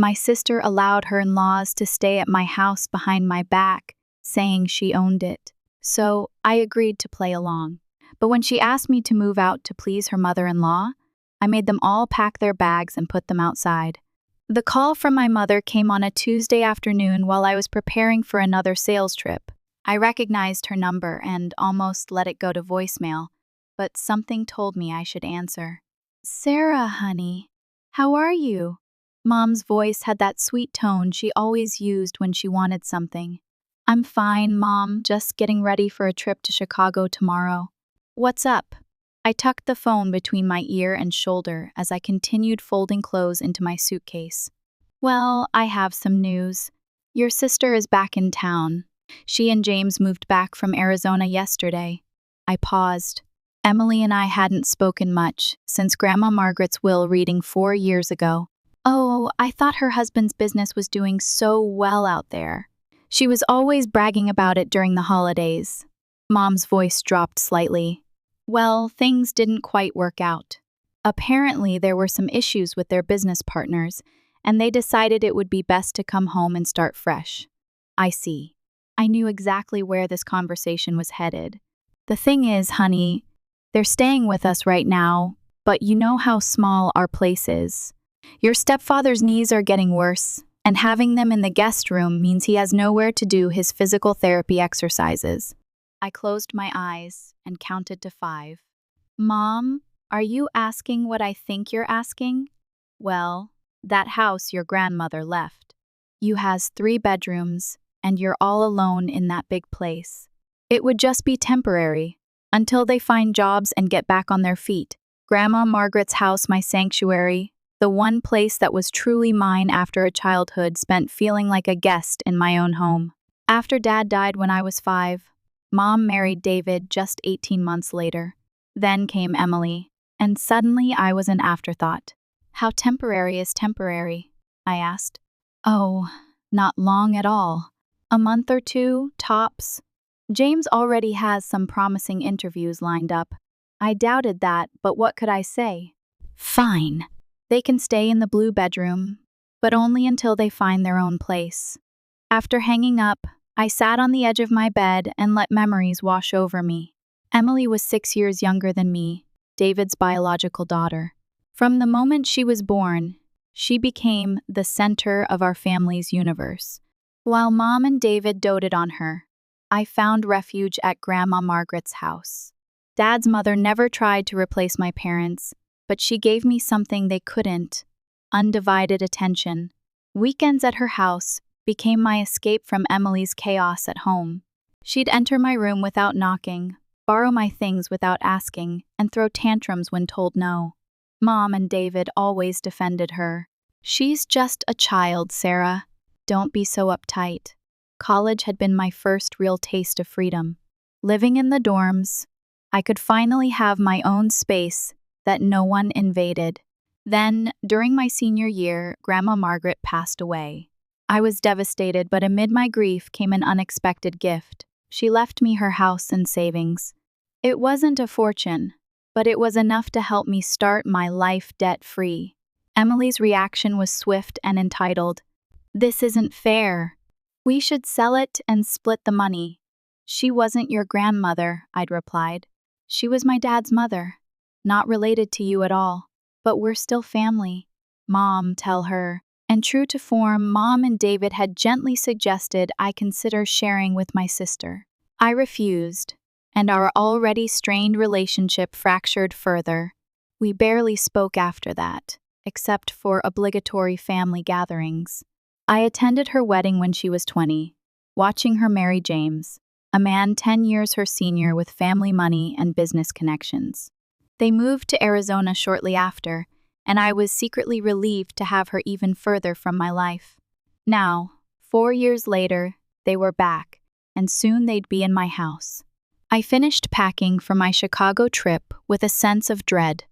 My sister allowed her in-laws to stay at my house behind my back, saying she owned it. So I agreed to play along. But when she asked me to move out to please her mother-in-law, I made them all pack their bags and put them outside. The call from my mother came on a Tuesday afternoon while I was preparing for another sales trip. I recognized her number and almost let it go to voicemail, but something told me I should answer. "Sarah, honey, how are you?" Mom's voice had that sweet tone she always used when she wanted something. "I'm fine, Mom, just getting ready for a trip to Chicago tomorrow." "What's up?" I tucked the phone between my ear and shoulder as I continued folding clothes into my suitcase. "Well, I have some news. Your sister is back in town. She and James moved back from Arizona yesterday." I paused. Emily and I hadn't spoken much since Grandma Margaret's will reading 4 years ago. "Oh, I thought her husband's business was doing so well out there. She was always bragging about it during the holidays." Mom's voice dropped slightly. "Well, things didn't quite work out. Apparently, there were some issues with their business partners, and they decided it would be best to come home and start fresh." "I see." I knew exactly where this conversation was headed. "The thing is, honey, they're staying with us right now, but you know how small our place is. Your stepfather's knees are getting worse, and having them in the guest room means he has nowhere to do his physical therapy exercises." I closed my eyes and counted to 5. "Mom, are you asking what I think you're asking? Well, that house your grandmother left. You has 3 bedrooms, and you're all alone in that big place. It would just be temporary, until they find jobs and get back on their feet. Grandma Margaret's house, my sanctuary, the one place that was truly mine after a childhood spent feeling like a guest in my own home. After Dad died when I was 5, Mom married David just 18 months later. Then came Emily, and suddenly I was an afterthought. How temporary is temporary? I asked. Oh, not long at all. A month or 2, tops. James already has some promising interviews lined up. I doubted that, but what could I say? Fine. They can stay in the blue bedroom, but only until they find their own place. After hanging up, I sat on the edge of my bed and let memories wash over me. Emily was 6 years younger than me, David's biological daughter. From the moment she was born, she became the center of our family's universe. While Mom and David doted on her, I found refuge at Grandma Margaret's house. Dad's mother never tried to replace my parents, but she gave me something they couldn't: undivided attention. Weekends at her house became my escape from Emily's chaos at home. She'd enter my room without knocking, borrow my things without asking, and throw tantrums when told no. Mom and David always defended her. "She's just a child, Sarah. Don't be so uptight." College had been my first real taste of freedom. Living in the dorms, I could finally have my own space that no one invaded. Then, during my senior year, Grandma Margaret passed away. I was devastated, but amid my grief came an unexpected gift. She left me her house and savings. It wasn't a fortune, but it was enough to help me start my life debt-free. Emily's reaction was swift and entitled, "This isn't fair. We should sell it and split the money." "She wasn't your grandmother," I'd replied. "She was my dad's mother. Not related to you at all, but we're still family." "Mom, tell her." And true to form, Mom and David had gently suggested I consider sharing with my sister. I refused, and our already strained relationship fractured further. We barely spoke after that, except for obligatory family gatherings. I attended her wedding when she was 20, watching her marry James, a man 10 years her senior with family money and business connections. They moved to Arizona shortly after, and I was secretly relieved to have her even further from my life. Now, 4 years later, they were back, and soon they'd be in my house. I finished packing for my Chicago trip with a sense of dread.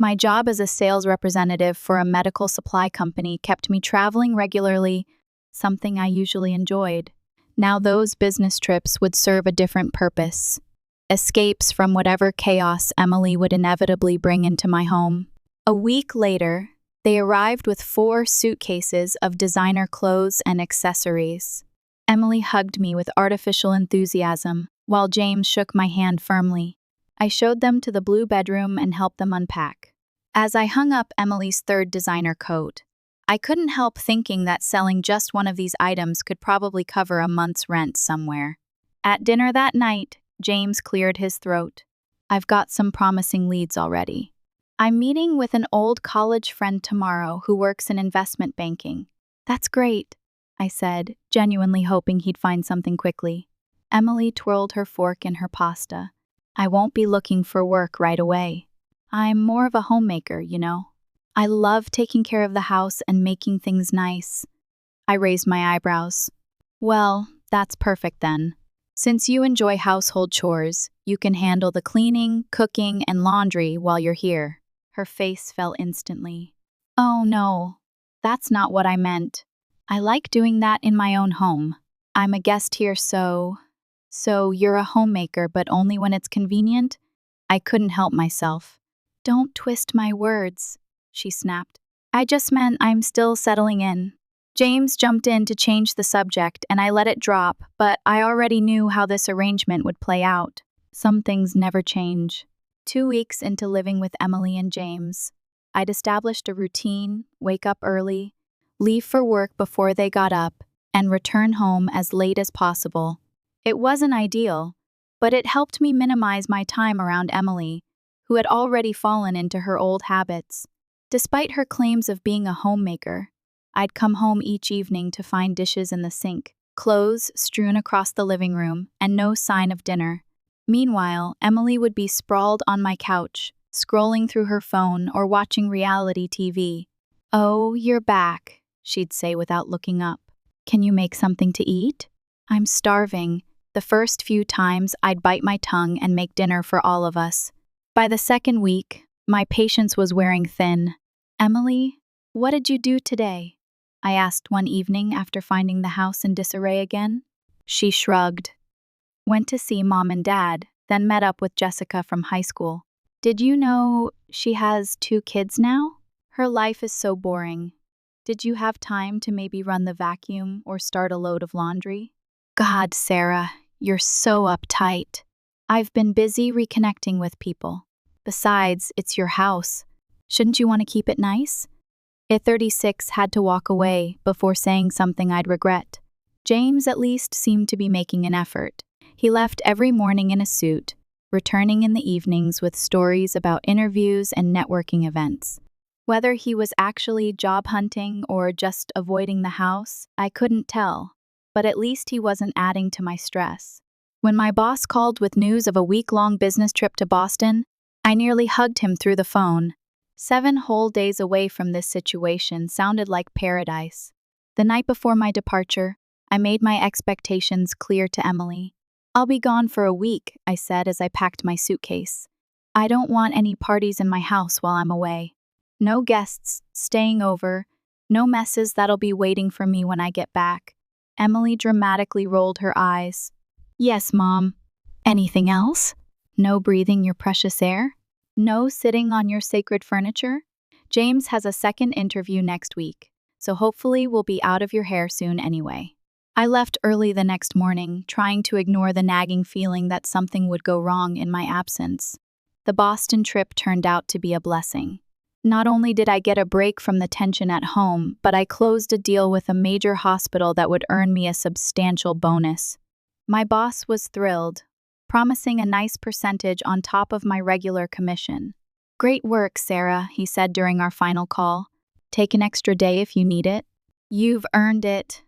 My job as a sales representative for a medical supply company kept me traveling regularly, something I usually enjoyed. Now those business trips would serve a different purpose: escapes from whatever chaos Emily would inevitably bring into my home. A week later, They arrived with 4 suitcases of designer clothes and accessories. Emily hugged me with artificial enthusiasm, while James shook my hand firmly. I showed them to the blue bedroom and helped them unpack. As I hung up Emily's 3rd designer coat, I couldn't help thinking that selling just one of these items could probably cover a month's rent somewhere. At dinner that night, James cleared his throat. I've got some promising leads already. I'm meeting with an old college friend tomorrow who works in investment banking. That's great, I said, genuinely hoping he'd find something quickly. Emily twirled her fork in her pasta. I won't be looking for work right away. I'm more of a homemaker, you know. I love taking care of the house and making things nice. I raised my eyebrows. Well, that's perfect then. Since you enjoy household chores, you can handle the cleaning, cooking, and laundry while you're here. Her face fell instantly. Oh no, that's not what I meant. I like doing that in my own home. I'm a guest here, so you're a homemaker, but only when it's convenient? I couldn't help myself. Don't twist my words, she snapped. I just meant I'm still settling in. James jumped in to change the subject, and I let it drop, but I already knew how this arrangement would play out. Some things never change. 2 weeks into living with Emily and James, I'd established a routine: wake up early, leave for work before they got up, and return home as late as possible. It wasn't ideal, but it helped me minimize my time around Emily, who had already fallen into her old habits. Despite her claims of being a homemaker, I'd come home each evening to find dishes in the sink, clothes strewn across the living room, and no sign of dinner. Meanwhile, Emily would be sprawled on my couch, scrolling through her phone or watching reality TV. "Oh, you're back," she'd say without looking up. "Can you make something to eat?" "I'm starving." The first few times, I'd bite my tongue and make dinner for all of us. By the second week, my patience was wearing thin. "Emily, what did you do today?" I asked one evening after finding the house in disarray again. She shrugged. "Went to see Mom and Dad, then met up with Jessica from high school. Did you know she has 2 kids now? Her life is so boring. Did you have time to maybe run the vacuum or start a load of laundry?" God, Sarah, you're so uptight. I've been busy reconnecting with people. Besides, it's your house. Shouldn't you want to keep it nice? I-36 had to walk away before saying something I'd regret. James at least seemed to be making an effort. He left every morning in a suit, returning in the evenings with stories about interviews and networking events. Whether he was actually job hunting or just avoiding the house, I couldn't tell, but at least he wasn't adding to my stress. When my boss called with news of a week-long business trip to Boston, I nearly hugged him through the phone. 7 whole days away from this situation sounded like paradise. The night before my departure, I made my expectations clear to Emily. "I'll be gone for a week," I said as I packed my suitcase. "I don't want any parties in my house while I'm away. No guests staying over, no messes that'll be waiting for me when I get back." Emily dramatically rolled her eyes. "Yes, Mom. Anything else? No breathing your precious air? No sitting on your sacred furniture? James has a second interview next week, so hopefully we'll be out of your hair soon anyway." I left early the next morning, trying to ignore the nagging feeling that something would go wrong in my absence. The Boston trip turned out to be a blessing. Not only did I get a break from the tension at home, but I closed a deal with a major hospital that would earn me a substantial bonus. My boss was thrilled, promising a nice percentage on top of my regular commission. "Great work, Sarah," he said during our final call. "Take an extra day if you need it." "You've earned it."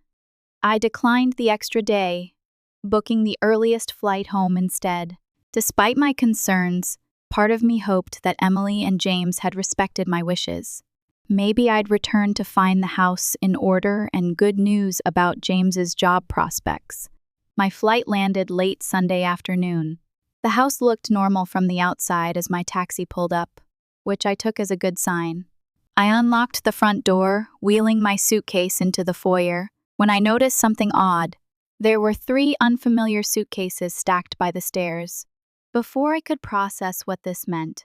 I declined the extra day, booking the earliest flight home instead. Despite my concerns, part of me hoped that Emily and James had respected my wishes. Maybe I'd return to find the house in order and good news about James's job prospects. My flight landed late Sunday afternoon. The house looked normal from the outside as my taxi pulled up, which I took as a good sign. I unlocked the front door, wheeling my suitcase into the foyer, when I noticed something odd. There were 3 unfamiliar suitcases stacked by the stairs. Before I could process what this meant,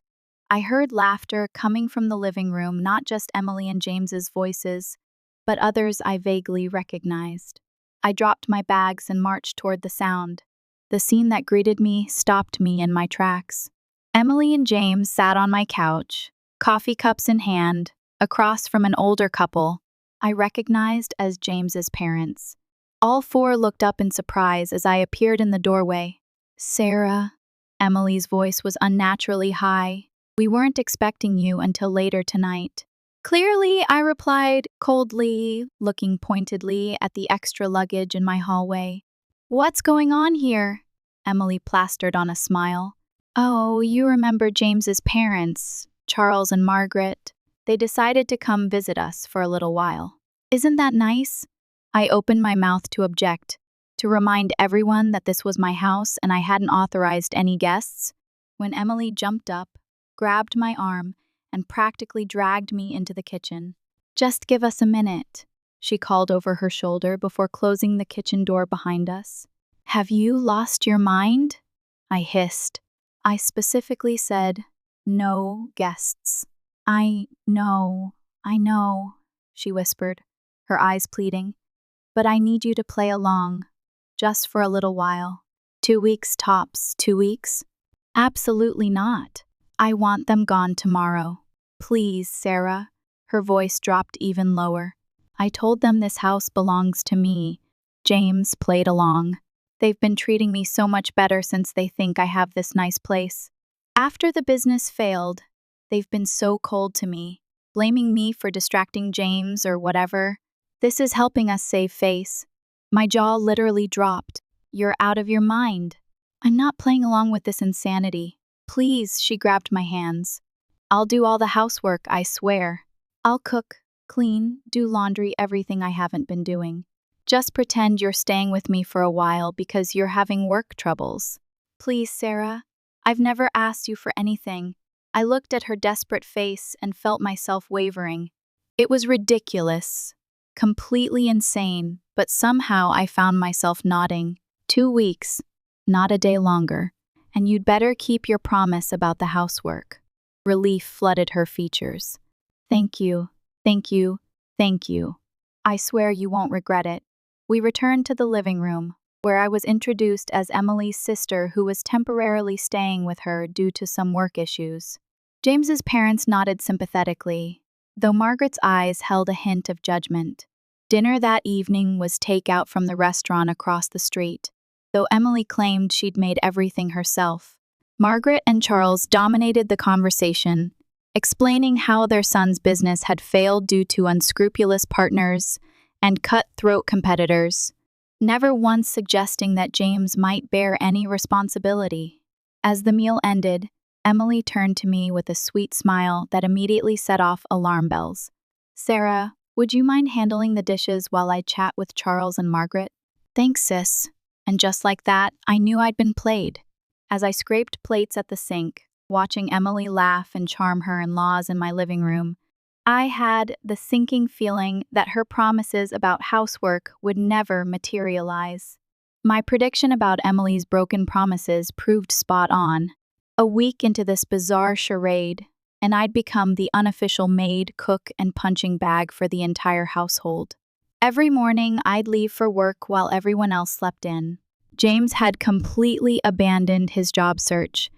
I heard laughter coming from the living room, not just Emily and James's voices, but others I vaguely recognized. I dropped my bags and marched toward the sound. The scene that greeted me stopped me in my tracks. Emily and James sat on my couch, coffee cups in hand, across from an older couple I recognized as James's parents. All four looked up in surprise as I appeared in the doorway. "Sarah," Emily's voice was unnaturally high. "We weren't expecting you until later tonight." "Clearly," I replied coldly, looking pointedly at the extra luggage in my hallway. "What's going on here?" Emily plastered on a smile. "Oh, you remember James's parents, Charles and Margaret. They decided to come visit us for a little while. Isn't that nice?" I opened my mouth to object, to remind everyone that this was my house and I hadn't authorized any guests, when Emily jumped up, grabbed my arm, and practically dragged me into the kitchen. "Just give us a minute," she called over her shoulder before closing the kitchen door behind us. "Have you lost your mind?" I hissed. I specifically said, "No guests." I know," she whispered, her eyes pleading. "But I need you to play along, just for a little while. 2 weeks tops, 2 weeks?" "Absolutely not. I want them gone tomorrow. Please, Sarah." Her voice dropped even lower. "I told them this house belongs to me." James played along. "They've been treating me so much better since they think I have this nice place. After the business failed, they've been so cold to me, blaming me for distracting James or whatever. This is helping us save face." My jaw literally dropped. "You're out of your mind." "I'm not playing along with this insanity. Please," she grabbed my hands. "I'll do all the housework, I swear. I'll cook, clean, do laundry, everything I haven't been doing. Just pretend you're staying with me for a while because you're having work troubles. Please, Sarah. I've never asked you for anything." I looked at her desperate face and felt myself wavering. It was ridiculous, completely insane, but somehow I found myself nodding. 2 weeks, not a day longer, and you'd better keep your promise about the housework. Relief flooded her features. "Thank you, thank you, thank you. I swear you won't regret it." We returned to the living room, where I was introduced as Emily's sister who was temporarily staying with her due to some work issues. James's parents nodded sympathetically, though Margaret's eyes held a hint of judgment. Dinner that evening was takeout from the restaurant across the street, though Emily claimed she'd made everything herself. Margaret and Charles dominated the conversation, explaining how their son's business had failed due to unscrupulous partners and cutthroat competitors, never once suggesting that James might bear any responsibility. As the meal ended, Emily turned to me with a sweet smile that immediately set off alarm bells. "Sarah, would you mind handling the dishes while I chat with Charles and Margaret?" "Thanks, sis." And just like that, I knew I'd been played. As I scraped plates at the sink, watching Emily laugh and charm her in-laws in my living room, I had the sinking feeling that her promises about housework would never materialize. My prediction about Emily's broken promises proved spot on. A week into this bizarre charade, and I'd become the unofficial maid, cook, and punching bag for the entire household. Every morning, I'd leave for work while everyone else slept in. James had completely abandoned his job search,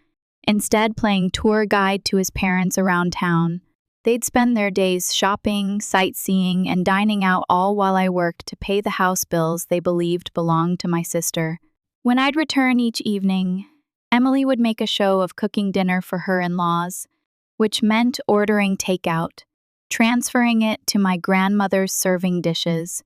instead playing tour guide to his parents around town. They'd spend their days shopping, sightseeing, and dining out, all while I worked to pay the house bills they believed belonged to my sister. When I'd return each evening, Emily would make a show of cooking dinner for her in-laws, which meant ordering takeout, transferring it to my grandmother's serving dishes,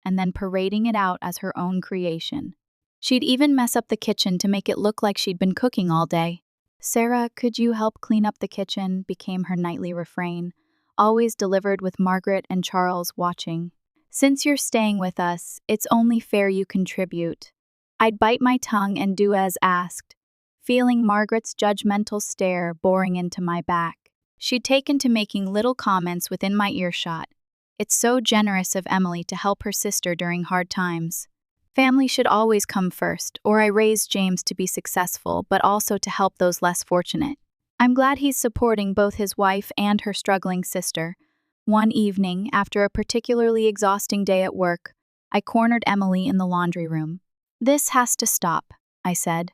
and then parading it out as her own creation. She'd even mess up the kitchen to make it look like she'd been cooking all day. "Sarah, could you help clean up the kitchen?" became her nightly refrain, always delivered with Margaret and Charles watching. "Since you're staying with us, it's only fair you contribute." I'd bite my tongue and do as asked, feeling Margaret's judgmental stare boring into my back. She'd taken to making little comments within my earshot. "It's so generous of Emily to help her sister during hard times. Family should always come first, or I raised James to be successful, but also to help those less fortunate." I'm glad he's supporting both his wife and her struggling sister. One evening, after a particularly exhausting day at work, I cornered Emily in the laundry room. "This has to stop," I said.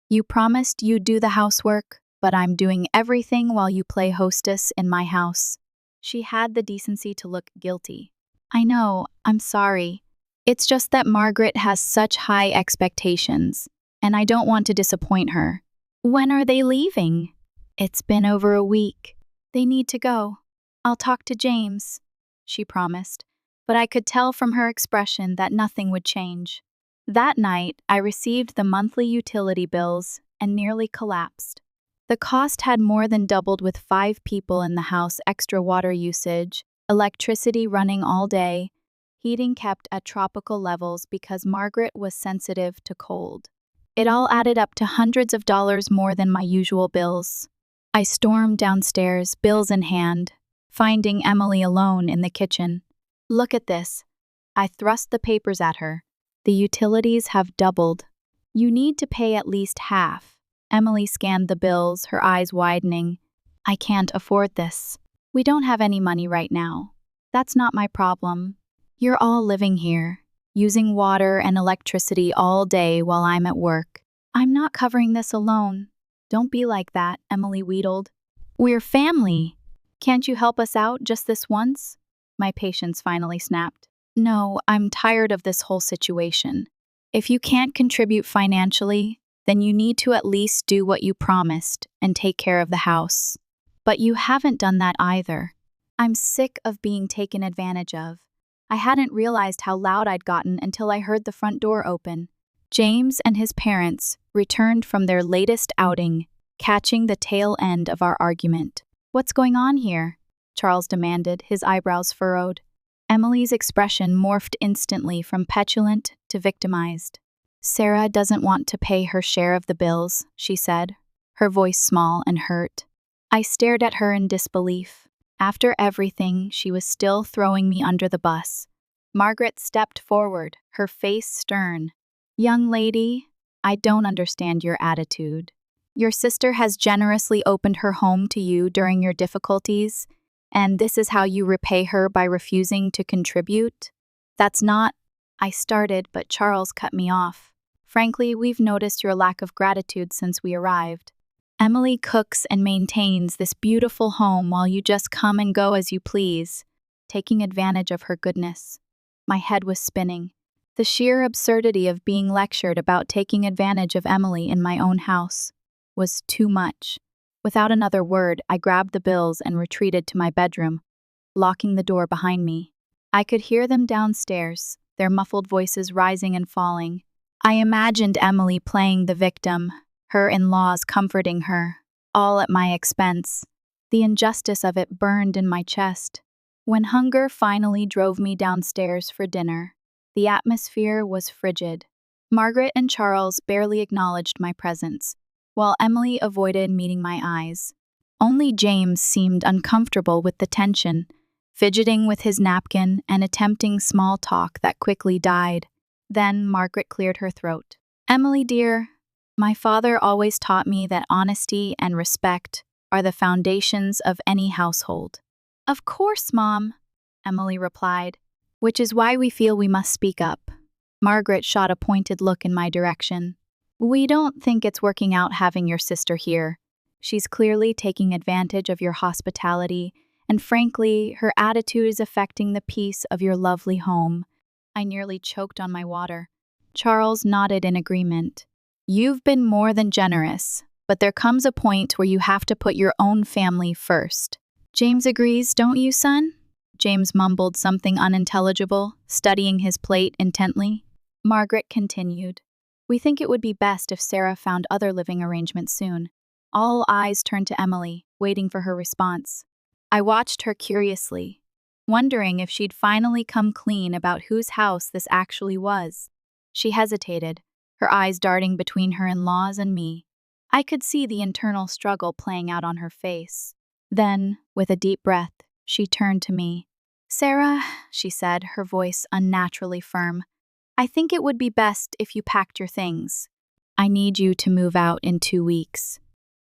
"You promised you'd do the housework, but I'm doing everything while you play hostess in my house." She had the decency to look guilty. "I know, I'm sorry. It's just that Margaret has such high expectations, and I don't want to disappoint her." "When are they leaving?" "It's been over a week. They need to go. I'll talk to James," she promised, but I could tell from her expression that nothing would change. That night, I received the monthly utility bills and nearly collapsed. The cost had more than doubled with 5 people in the house, extra water usage, electricity running all day, heating kept at tropical levels because Margaret was sensitive to cold. It all added up to hundreds of dollars more than my usual bills. I stormed downstairs, bills in hand, finding Emily alone in the kitchen. "Look at this." I thrust the papers at her. "The utilities have doubled. You need to pay at least half." Emily scanned the bills, her eyes widening. "I can't afford this. We don't have any money right now. That's not my problem. You're all living here, using water and electricity all day while I'm at work. I'm not covering this alone." "Don't be like that," Emily wheedled. "We're family. Can't you help us out just this once?" My patience finally snapped. "No, I'm tired of this whole situation. If you can't contribute financially, then you need to at least do what you promised and take care of the house. But you haven't done that either. I'm sick of being taken advantage of." I hadn't realized how loud I'd gotten until I heard the front door open. James and his parents returned from their latest outing, catching the tail end of our argument. "What's going on here?" Charles demanded, his eyebrows furrowed. Emily's expression morphed instantly from petulant to victimized. "Sarah doesn't want to pay her share of the bills," she said, her voice small and hurt. I stared at her in disbelief. After everything, she was still throwing me under the bus. Margaret stepped forward, her face stern. "Young lady, I don't understand your attitude. Your sister has generously opened her home to you during your difficulties, and this is how you repay her by refusing to contribute? That's not—" I started, but Charles cut me off. "Frankly, we've noticed your lack of gratitude since we arrived. Emily cooks and maintains this beautiful home while you just come and go as you please, taking advantage of her goodness." My head was spinning. The sheer absurdity of being lectured about taking advantage of Emily in my own house was too much. Without another word, I grabbed the bills and retreated to my bedroom, locking the door behind me. I could hear them downstairs, their muffled voices rising and falling. I imagined Emily playing the victim, her in-laws comforting her, all at my expense. The injustice of it burned in my chest. When hunger finally drove me downstairs for dinner, the atmosphere was frigid. Margaret and Charles barely acknowledged my presence, while Emily avoided meeting my eyes. Only James seemed uncomfortable with the tension, fidgeting with his napkin and attempting small talk that quickly died. Then Margaret cleared her throat. "Emily, dear, my father always taught me that honesty and respect are the foundations of any household." "Of course, Mom," Emily replied, "which is why we feel we must speak up." Margaret shot a pointed look in my direction. "We don't think it's working out having your sister here. She's clearly taking advantage of your hospitality, and frankly, her attitude is affecting the peace of your lovely home." I nearly choked on my water. Charles nodded in agreement. "You've been more than generous, but there comes a point where you have to put your own family first." "James agrees, don't you, son?" James mumbled something unintelligible, studying his plate intently. Margaret continued. "We think it would be best if Sarah found other living arrangements soon." All eyes turned to Emily, waiting for her response. I watched her curiously, wondering if she'd finally come clean about whose house this actually was. She hesitated, her eyes darting between her in-laws and me. I could see the internal struggle playing out on her face. Then, with a deep breath, she turned to me. "Sarah," she said, her voice unnaturally firm, "I think it would be best if you packed your things. I need you to move out in 2 weeks."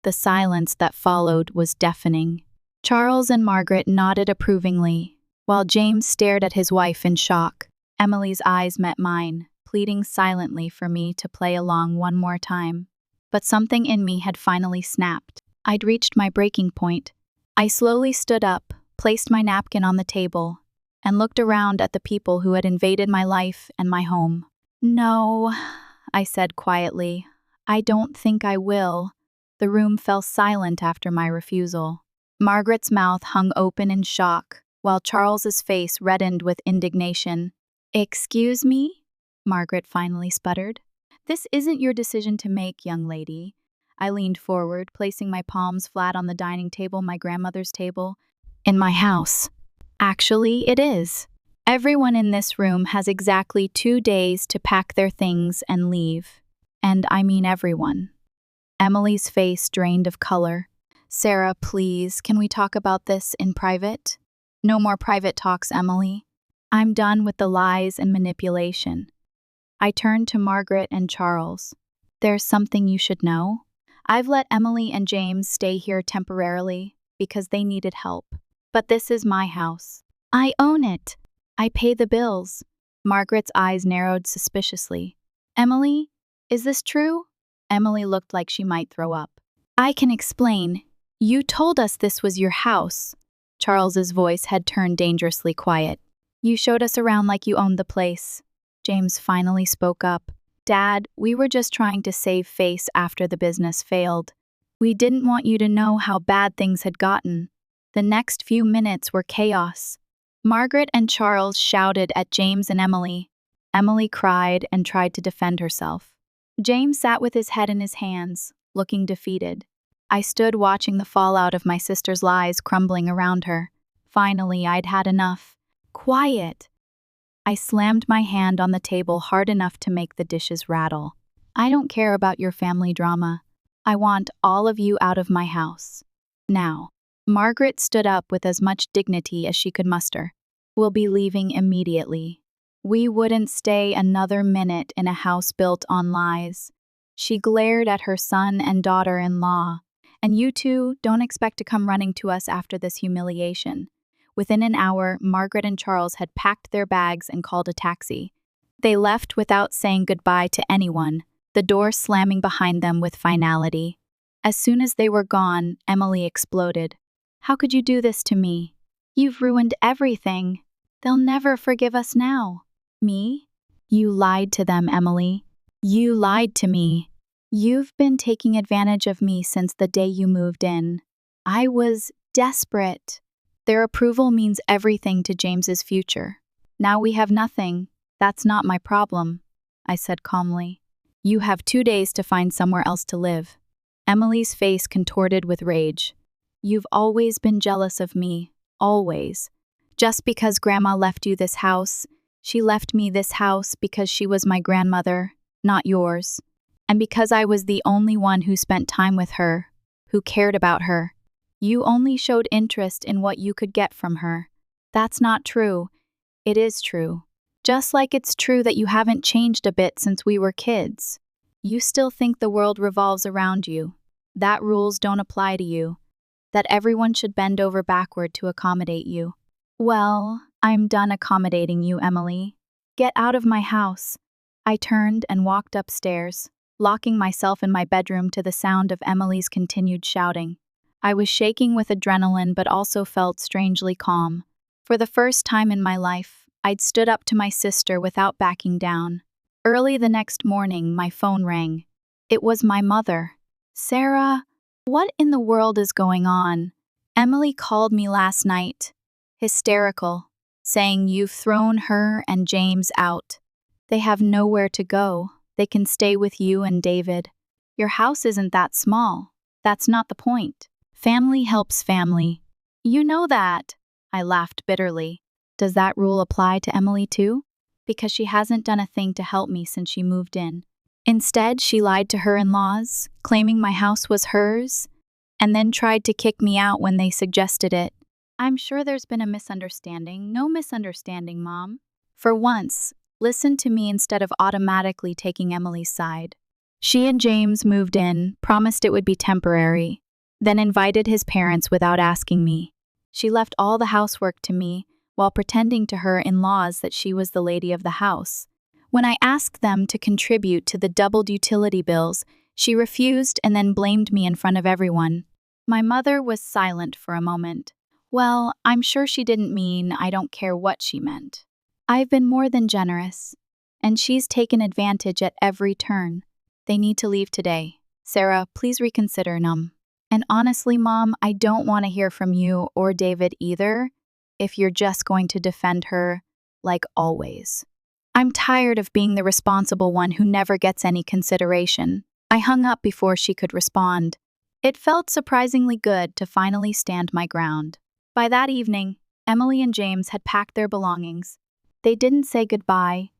The silence that followed was deafening. Charles and Margaret nodded approvingly, while James stared at his wife in shock. Emily's eyes met mine, pleading silently for me to play along one more time. But something in me had finally snapped. I'd reached my breaking point. I slowly stood up, placed my napkin on the table, and looked around at the people who had invaded my life and my home. "No," I said quietly. "I don't think I will." The room fell silent after my refusal. Margaret's mouth hung open in shock, while Charles's face reddened with indignation. "Excuse me?" Margaret finally sputtered. "This isn't your decision to make, young lady." I leaned forward, placing my palms flat on the dining table, my grandmother's table. "In my house. Actually, it is. Everyone in this room has exactly 2 days to pack their things and leave. And I mean everyone." Emily's face drained of color. "Sarah, please, can we talk about this in private?" "No more private talks, Emily. I'm done with the lies and manipulation." I turned to Margaret and Charles. "There's something you should know. I've let Emily and James stay here temporarily because they needed help. But this is my house. I own it. I pay the bills." Margaret's eyes narrowed suspiciously. "Emily, is this true?" Emily looked like she might throw up. "I can explain. You told us this was your house." Charles's voice had turned dangerously quiet. "You showed us around like you owned the place." James finally spoke up. "Dad, we were just trying to save face after the business failed. We didn't want you to know how bad things had gotten." The next few minutes were chaos. Margaret and Charles shouted at James and Emily. Emily cried and tried to defend herself. James sat with his head in his hands, looking defeated. I stood watching the fallout of my sister's lies crumbling around her. Finally, I'd had enough. "Quiet!" I slammed my hand on the table hard enough to make the dishes rattle. "I don't care about your family drama. I want all of you out of my house. Now." Margaret stood up with as much dignity as she could muster. "We'll be leaving immediately. We wouldn't stay another minute in a house built on lies." She glared at her son and daughter-in-law. "And you two don't expect to come running to us after this humiliation." Within an hour, Margaret and Charles had packed their bags and called a taxi. They left without saying goodbye to anyone, the door slamming behind them with finality. As soon as they were gone, Emily exploded. "How could you do this to me? You've ruined everything. They'll never forgive us now." "Me? You lied to them, Emily. You lied to me. You've been taking advantage of me since the day you moved in. I was desperate." "Their approval means everything to James's future. Now we have nothing. That's not my problem," I said calmly. "You have 2 days to find somewhere else to live." Emily's face contorted with rage. "You've always been jealous of me. Always. Just because Grandma left you this house, she left me this house because she was my grandmother, not yours. And because I was the only one who spent time with her, who cared about her. You only showed interest in what you could get from her. That's not true. It is true. Just like it's true that you haven't changed a bit since we were kids. You still think the world revolves around you. That rules don't apply to you. That everyone should bend over backward to accommodate you. Well, I'm done accommodating you, Emily. Get out of my house." I turned and walked upstairs, locking myself in my bedroom to the sound of Emily's continued shouting. I was shaking with adrenaline but also felt strangely calm. For the first time in my life, I'd stood up to my sister without backing down. Early the next morning, my phone rang. It was my mother. "Sarah, what in the world is going on? Emily called me last night, hysterical, saying you've thrown her and James out. They have nowhere to go. They can stay with you and David. Your house isn't that small. That's not the point. Family helps family. You know that." I laughed bitterly. Does that rule apply to Emily too? Because she hasn't done a thing to help me since she moved in. Instead, she lied to her in-laws, claiming my house was hers, and then tried to kick me out when they suggested it. "I'm sure there's been a misunderstanding." "No misunderstanding, Mom. For once, listen to me instead of automatically taking Emily's side. She and James moved in, promised it would be temporary, then invited his parents without asking me. She left all the housework to me while pretending to her in-laws that she was the lady of the house. When I asked them to contribute to the doubled utility bills, she refused and then blamed me in front of everyone. My mother was silent for a moment. Well, I'm sure she didn't mean I don't care what she meant. I've been more than generous, and she's taken advantage at every turn. They need to leave today. Sarah, please reconsider, And honestly, Mom, I don't want to hear from you or David either, if you're just going to defend her, like always. I'm tired of being the responsible one who never gets any consideration. I hung up before she could respond. It felt surprisingly good to finally stand my ground. By that evening, Emily and James had packed their belongings. They didn't say goodbye.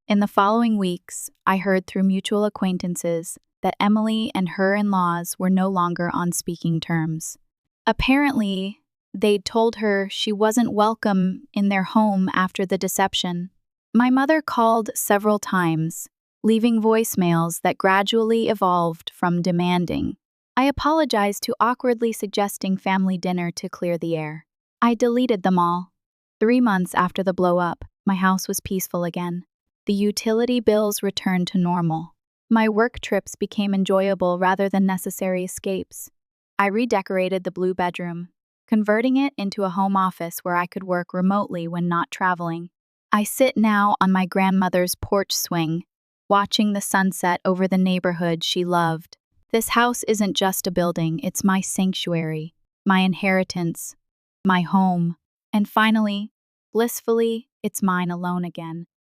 In the following weeks, I heard through mutual acquaintances that Emily and her in-laws were no longer on speaking terms. Apparently, they'd told her she wasn't welcome in their home after the deception. My mother called several times, leaving voicemails that gradually evolved from demanding. I apologized to awkwardly suggesting family dinner to clear the air. I deleted them all. 3 months after the blow-up, my house was peaceful again. The utility bills returned to normal. My work trips became enjoyable rather than necessary escapes. I redecorated the blue bedroom, converting it into a home office where I could work remotely when not traveling. I sit now on my grandmother's porch swing, watching the sunset over the neighborhood she loved. This house isn't just a building, it's my sanctuary, my inheritance, my home. And finally, blissfully, it's mine alone again.